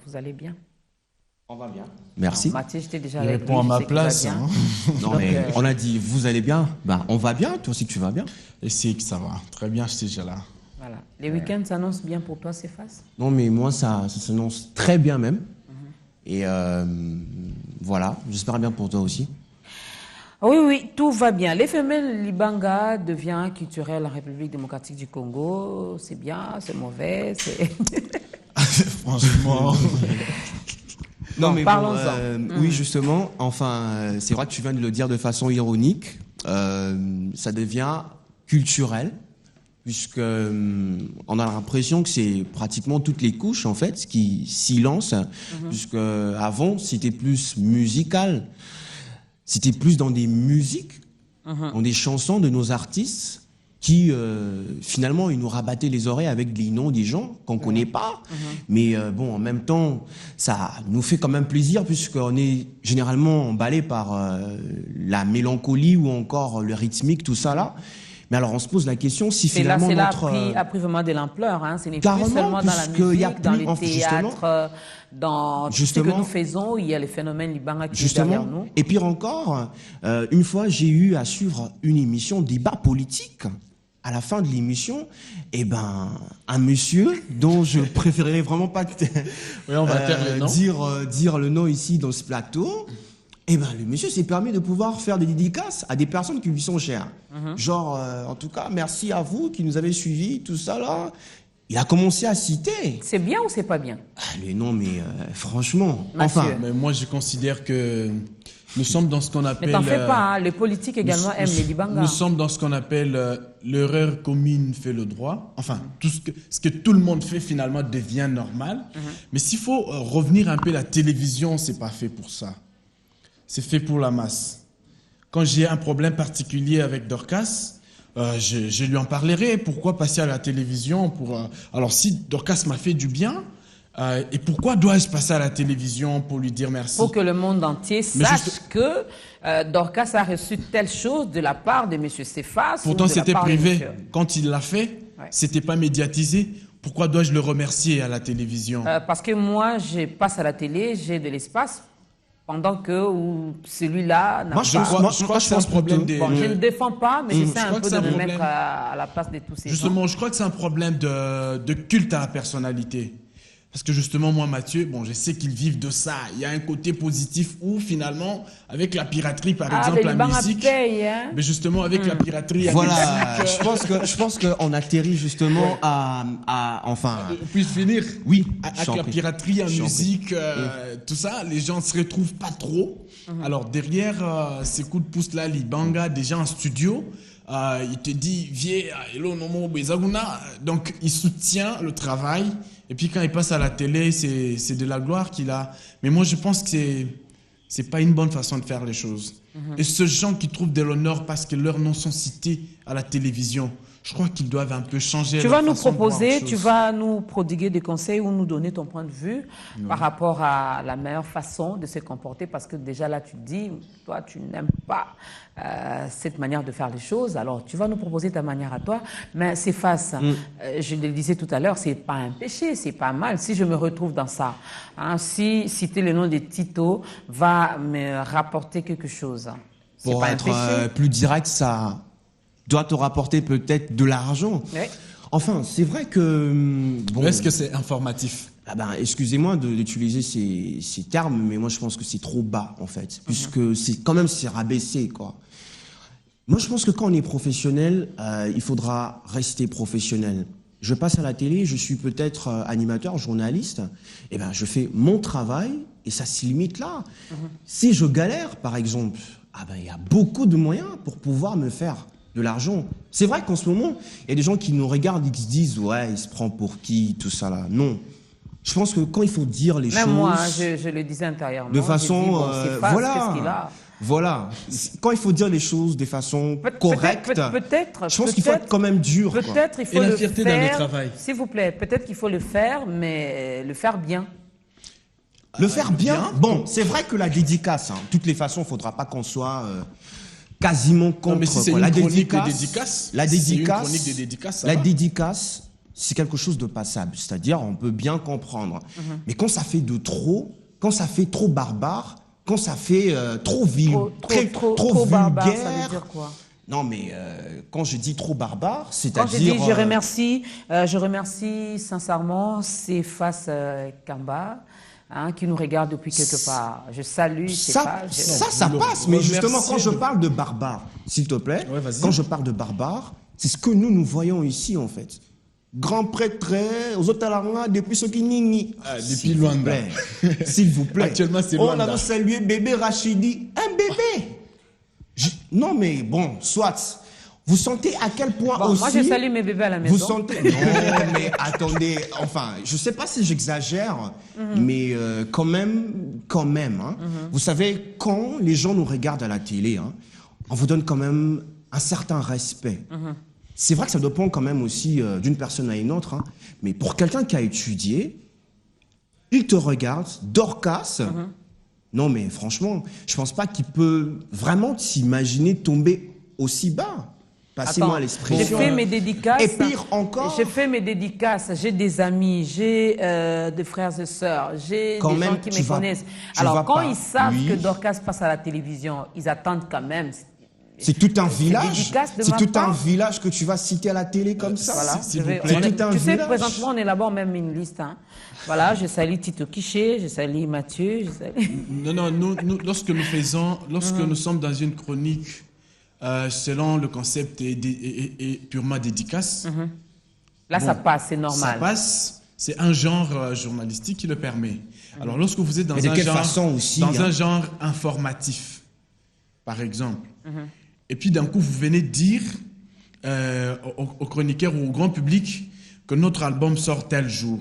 Vous allez bien? On va bien. Merci. Non, Mathieu, j'étais déjà Il avec répond lui, à je ma sais qu'il va place. bien. Hein. Non, mais on a dit, vous allez bien? Ben, on va bien, toi aussi tu vas bien. Et c'est que ça va. Très bien, j'étais déjà là. Voilà. Les week-ends s'annoncent bien pour toi, Céphas? Non, mais moi, ça s'annonce très bien même. Et voilà, j'espère bien pour toi aussi. Oui, oui, tout va bien. L'éphémère Libanga devient culturel en République démocratique du Congo. C'est bien, c'est mauvais, c'est... Franchement. Non, mais parlons-en. Oui, justement, enfin, c'est vrai que tu viens de le dire de façon ironique. Ça devient culturel, puisque on a l'impression que c'est pratiquement toutes les couches, en fait, qui s'y lancent, puisque avant, c'était plus musical. C'était plus dans des musiques, dans des chansons de nos artistes qui, finalement, ils nous rabattaient les oreilles avec des noms des gens qu'on ne connaît pas. Mais bon, en même temps, ça nous fait quand même plaisir puisqu'on est généralement emballé par la mélancolie ou encore le rythmique, tout ça là. Mais alors, on se pose la question si finalement C'est là notre... a pris vraiment de l'ampleur. Hein. Ce n'est plus Carrément, seulement dans la puisqu'il y a musique, dans plus- le théâtre, dans tout ce que nous faisons. Il y a le phénomène Libanga qui est derrière nous. Et pire encore, une fois, j'ai eu à suivre une émission débat politique. À la fin de l'émission, eh ben, un monsieur dont je préférerais vraiment pas Oui, on va taire le nom. dire le nom ici dans ce plateau. Eh ben, le monsieur s'est permis de pouvoir faire des dédicaces à des personnes qui lui sont chères. Genre, en tout cas, merci à vous qui nous avez suivis, tout ça là. Il a commencé à citer. C'est bien ou c'est pas bien? Les noms, mais franchement, Mathieu. enfin. Mais moi, je considère que nous sommes dans ce qu'on appelle... Mais t'en fais pas, hein. Les politiques également aiment les Libanga. Nous sommes dans ce qu'on appelle l'erreur commune fait le droit. Enfin, tout ce que tout le monde fait finalement devient normal. Mais s'il faut revenir un peu, la télévision, c'est pas fait pour ça. C'est fait pour la masse. Quand j'ai un problème particulier avec Dorcas, je lui en parlerai. Pourquoi passer à la télévision alors si Dorcas m'a fait du bien, et pourquoi dois-je passer à la télévision pour lui dire merci? Il faut que le monde entier sache que Dorcas a reçu telle chose de la part de M. Céphas. Pourtant, c'était privé. Monsieur. Quand il l'a fait, c'était pas médiatisé. Pourquoi dois-je le remercier à la télévision? Parce que moi, je passe à la télé, j'ai de l'espace, pendant que celui-là n'a Moi, je crois que c'est un problème des... Bon, je ne défends pas, mais j'essaie un crois peu que de c'est un me mettre problème. à la place de tous ces gens. Justement, je crois que c'est un problème de culte à la personnalité. Parce que justement, moi, Mathieu, bon, je sais qu'ils vivent de ça. Il y a un côté positif où, finalement, avec la piraterie, par exemple, la musique... paye, hein? Mais justement, avec la piraterie... Voilà, je pense qu'on atterrit justement enfin... Puis finir Oui, avec la piraterie en musique, tout ça, les gens ne se retrouvent pas trop. Alors derrière ces coups de pouce là, Libanga, déjà en studio, il te dit viens, hello nomo bezaguna. Donc il soutient le travail. Et puis quand il passe à la télé, c'est de la gloire qu'il a. Mais moi je pense que c'est pas une bonne façon de faire les choses. Et ceux gens qui trouvent de l'honneur parce que leurs noms sont cités à la télévision, je crois qu'ils doivent un peu changer. Tu vas nous façon de voir proposer, les tu choses. vas nous prodiguer des conseils ou nous donner ton point de vue par rapport à la meilleure façon de se comporter, parce que déjà là tu te dis, toi tu n'aimes pas cette manière de faire les choses, alors tu vas nous proposer ta manière à toi, mais c'est face, je le disais tout à l'heure, c'est pas un péché, c'est pas mal si je me retrouve dans ça. Hein, si citer le nom de Tito va me rapporter quelque chose, c'est Pour pas un être péché. plus direct, ça doit te rapporter peut-être de l'argent. Oui. Enfin, c'est vrai que... Bon, Est-ce que c'est informatif? excusez-moi d'utiliser ces termes, mais moi je pense que c'est trop bas en fait, puisque c'est rabaissé quoi. Moi je pense que quand on est professionnel, il faudra rester professionnel. Je passe à la télé, je suis peut-être animateur, journaliste, et ben je fais mon travail et ça se limite là. Si je galère par exemple, il y a beaucoup de moyens pour pouvoir me faire de l'argent. C'est vrai qu'en ce moment, il y a des gens qui nous regardent et qui se disent ouais, il se prend pour qui, tout ça là. Non. Je pense que quand il faut dire les Même choses... moi, je le disais intérieurement. de façon... j'ai dit, bon, c'est face, qu'est-ce qu'il a? Voilà. Quand il faut dire les choses de façon correcte, peut-être, je pense qu'il faut être quand même dur. quoi. Peut-être il faut Et la le fierté dans le faire. travail. S'il vous plaît, peut-être qu'il faut le faire, mais le faire bien. Le faire bien. Bon, c'est vrai que la dédicace, de toutes les façons, il ne faudra pas qu'on soit quasiment contre. Non, mais si c'est quoi. une La chronique dédicace, de dédicace, la c'est une dédicace, chronique de dédicace, ça la va. dédicace, c'est quelque chose de passable. C'est-à-dire, on peut bien comprendre. Mais quand ça fait de trop, quand ça fait trop barbare, quand ça fait trop trop barbare, ça veut dire quoi? Non, mais quand je dis trop barbare, Quand je c'est-à-dire... dis je remercie sincèrement Cephas Kamba, qui nous regarde depuis quelque part. Je salue Cephas. Ça passe, mais justement, quand je parle de barbare, s'il te plaît, quand je parle de barbare, c'est ce que nous voyons ici, en fait. Grand prêtre, aux Otalanga, depuis ce qui nini. Depuis Luanda. S'il vous plaît. Actuellement, c'est Luanda. On a salué bébé Rachidi. Un bébé. Non, mais bon, soit. Vous sentez à quel point aussi... Moi, je salue mes bébés à la maison. Vous sentez... Non, mais attendez. Enfin, je ne sais pas si j'exagère, mais quand même. Hein. Vous savez, quand les gens nous regardent à la télé, hein, on vous donne quand même un certain respect. C'est vrai que ça dépend quand même aussi d'une personne à une autre, hein, mais pour quelqu'un qui a étudié, il te regarde, Dorcas, non mais franchement, je pense pas qu'il peut vraiment s'imaginer tomber aussi bas. Passez-moi l'expression. J'ai fait mes dédicaces. Et pire encore. J'ai fait mes dédicaces, j'ai des amis, j'ai des frères et sœurs, j'ai des gens qui me connaissent. Alors quand ils savent que Dorcas passe à la télévision, ils attendent quand même... C'est tout un village. C'est tout un village que tu vas citer à la télé comme ça. Voilà. C'est tout un tu sais, village. présentement, on élabore même une liste. Hein. Voilà, je salue Tito Quiché, je salue Mathieu. Non, nous, lorsque nous sommes dans une chronique, selon le concept est purement dédicace. Là, ça passe, c'est normal. Ça passe, c'est un genre journalistique qui le permet. Alors, lorsque vous êtes dans un genre informatif, par exemple, et puis d'un coup, vous venez dire aux chroniqueurs ou au grand public que notre album sort tel jour.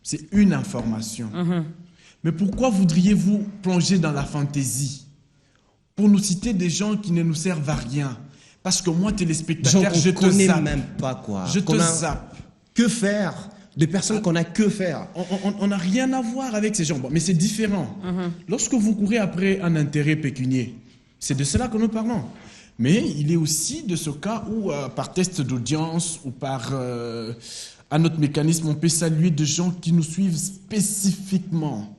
C'est une information. Mais pourquoi voudriez-vous plonger dans la fantaisie pour nous citer des gens qui ne nous servent à rien? Parce que moi, téléspectateur, je te zappe. Même pas quoi. Je te zappe. Que faire? Des personnes qu'on a que faire. On n'a rien à voir avec ces gens. Bon, mais c'est différent. Lorsque vous courez après un intérêt pécunier, c'est de cela que nous parlons. Mais il est aussi de ce cas où, par test d'audience ou par un autre mécanisme, on peut saluer des gens qui nous suivent spécifiquement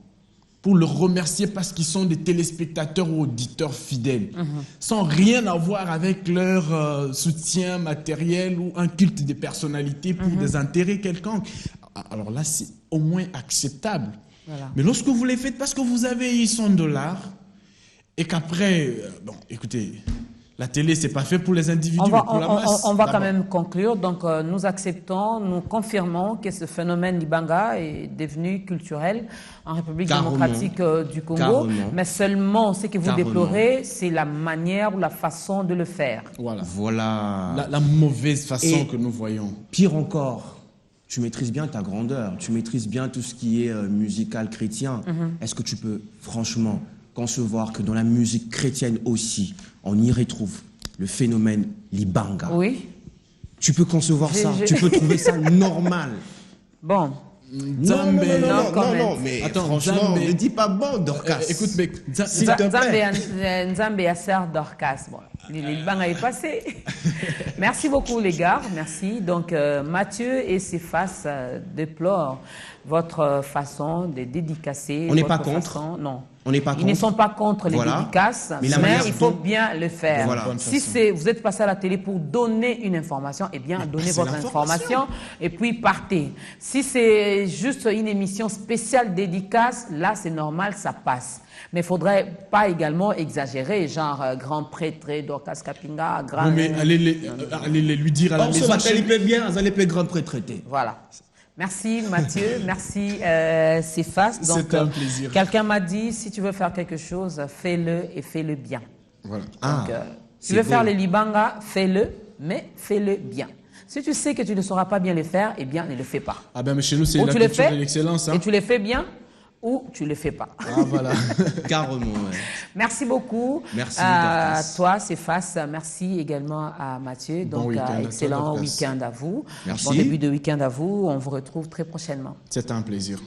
pour leur remercier parce qu'ils sont des téléspectateurs ou auditeurs fidèles, sans rien avoir avec leur soutien matériel ou un culte des personnalités pour des intérêts quelconques. Alors là, c'est au moins acceptable. Voilà. Mais lorsque vous les faites parce que vous avez eu $100 et qu'après, bon, écoutez... La télé, c'est pas fait pour les individus, mais pour la masse. On va quand même conclure. Donc, nous acceptons, nous confirmons que ce phénomène Libanga est devenu culturel en République démocratique du Congo. Mais seulement, ce que vous déplorez, c'est la manière ou la façon de le faire. Voilà. La mauvaise façon que nous voyons. Pire encore, tu maîtrises bien ta grandeur, tu maîtrises bien tout ce qui est musical chrétien. Est-ce que tu peux, franchement, concevoir que dans la musique chrétienne aussi, on y retrouve le phénomène Libanga? Oui. Tu peux concevoir ça, tu peux trouver ça normal. Bon. Non, mais attends, franchement, ne dis pas bon, Dorcas. Écoute, mec, s'il te plaît. Nzambe a sœur Dorcas. Bon, Libanga est passé. Merci beaucoup, les gars. Merci. Donc, Mathieu et Cephas déplorent votre façon de dédicacer. On n'est pas contre. Non. On n'est pas contre. Ils ne sont pas contre les dédicaces, mais il faut bien le faire. Si vous êtes passé à la télé pour donner une information, eh bien, donnez votre information et puis partez. Si c'est juste une émission spéciale dédicace, là, c'est normal, ça passe. Mais il ne faudrait pas également exagérer, genre grand prêtre, Dorcas Kapinga, grand... Oui, mais allez lui dire à la maison... Vous allez payer grand prêtre. Voilà. Merci Mathieu, merci Cephas. C'est un plaisir. Quelqu'un m'a dit, si tu veux faire quelque chose, fais-le et fais-le bien. Voilà. Donc, tu veux faire le Libanga, fais-le, mais fais-le bien. Si tu sais que tu ne sauras pas bien le faire, eh bien, ne le fais pas. Ah ben, mais chez nous, c'est la culture de l'excellence. Et tu le fais bien ou tu ne le fais pas. Ah voilà. Carrément, ouais. Merci beaucoup. Merci à toi, Cephas. Merci également à Mathieu. Donc, excellent week-end à vous. Merci. Bon début de week-end à vous. On vous retrouve très prochainement. C'est un plaisir.